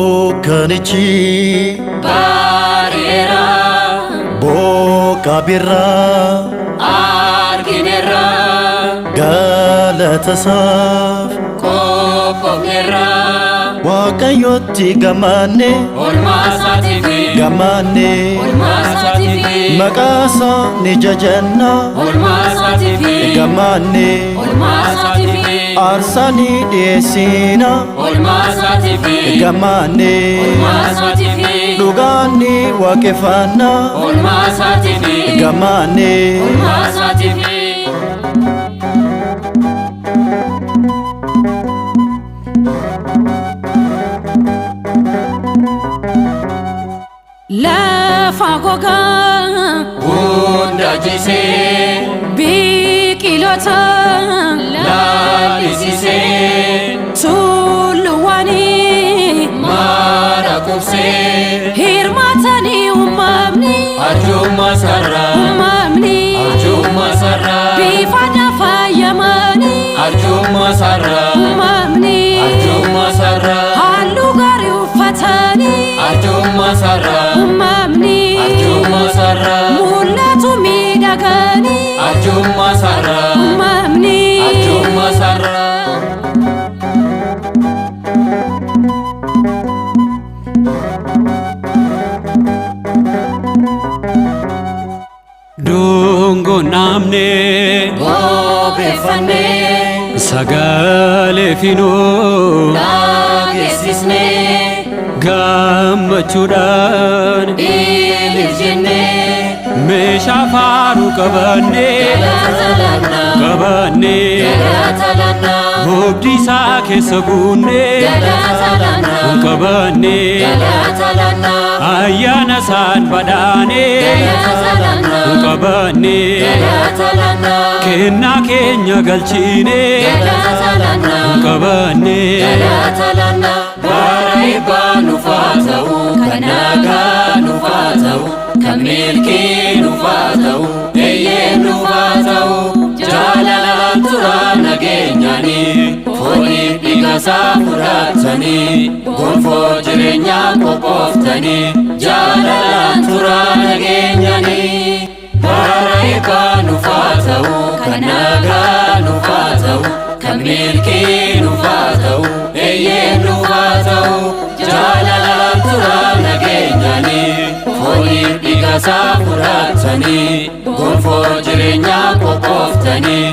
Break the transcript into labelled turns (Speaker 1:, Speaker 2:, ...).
Speaker 1: Dukkanichi
Speaker 2: bareera
Speaker 1: boqa birra
Speaker 2: argineerra
Speaker 1: galatasaaf
Speaker 2: qophoofneerra
Speaker 1: Waaqayyotti gammaanne
Speaker 2: olmaasaatiif
Speaker 1: gammaanne maqaasaa ni jajanna
Speaker 2: olmaasaatiif
Speaker 1: gammaanne arsani dhiyeessina
Speaker 2: olmaasaatiif
Speaker 1: gammaanne dhugaanni waaqeffanna
Speaker 2: olmaasaatiif
Speaker 1: gammaanne
Speaker 3: lafa gogaa
Speaker 2: hunda jisee
Speaker 3: biqiltoota
Speaker 2: lalisisee
Speaker 3: tulluuwwanii
Speaker 2: mara qubsee
Speaker 3: hirmaatanii
Speaker 2: arjummaa sarraa
Speaker 3: bifaadhaan faayamanii
Speaker 2: arjummaa sarraa
Speaker 3: halluu gaarii uffatanii
Speaker 2: arjummaa sarraa
Speaker 3: mul'atu miidhaganii
Speaker 2: arjummaa sarraa
Speaker 4: Dungo namne
Speaker 2: bobeeffanne
Speaker 4: sagale fino
Speaker 2: dhageessisne
Speaker 4: gammachuudhaan
Speaker 2: ilif jenne
Speaker 4: meeshaa faaruu qabanne hobdii isaa keessa buunne qabanne ayyaana isaan badhaane qabanne kennaa keenya galchine qabanne
Speaker 2: bara eebbaa nuuf haa ta'u kan nagaa nuuf haa ta'u kan milkii nuuf haa ta'u eeyyee nuuf haa ta'u jaalalaan tura nageenyaanii fooniif dhiiga isaa fudhatanii gonfoo jireenyaa qophooftanii jaalalaan tura nageenyaanii bara eebbaa nuuf haa ta'u kan nagaa nuuf haa ta'u kan milkii nuuf haa ta'u eeyyee nuuf haa ta'u jaalalaan tura nageenyaanii fooniif dhiiga isaa fudhatanii gonfoo jireenyaa qophooftanii